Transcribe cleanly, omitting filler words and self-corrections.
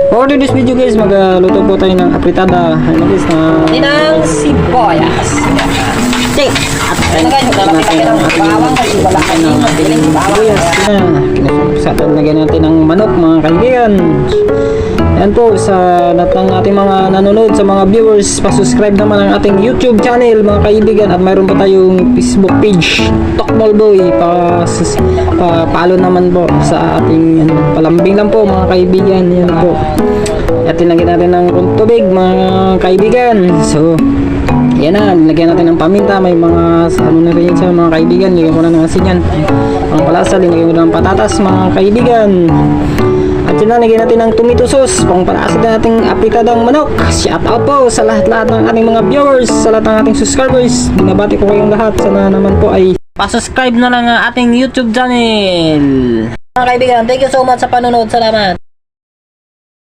For today's video guys, magluto po tayo ng apritada. Ano guys na Ninang sibuyas. Ting. At lagay nyo naman natin ng bawang kasi wala kayo mabiling bawang. sa lagyan natin ng manok mga kaibigan. Yan po sa lahat ng ating mga nanonood, sa mga viewers, pa-subscribe naman ang ating YouTube channel mga kaibigan, at mayroon pa tayong Facebook page, Tokmol Boy, pa-follow naman po sa ating palambing lang po mga kaibigan. Yan po. At tinagyan natin ng tubig mga kaibigan. So yan na, lagyan natin ng paminta, may mga ano na rin sa mga kaibigan, lagyan ko na ng asin yan, ang palasa, lagyan ko na ng patatas mga kaibigan. At yun na, lagyan natin ng tomato sauce, pang palasa na nating apritadang manok. Shout out po sa lahat-lahat ng ating mga viewers, sa lahat ng ating subscribers. Binabati ko kayong lahat, sana naman po ay pa-subscribe na lang ang ating YouTube channel. Mga kaibigan, thank you so much sa panonood. Salamat.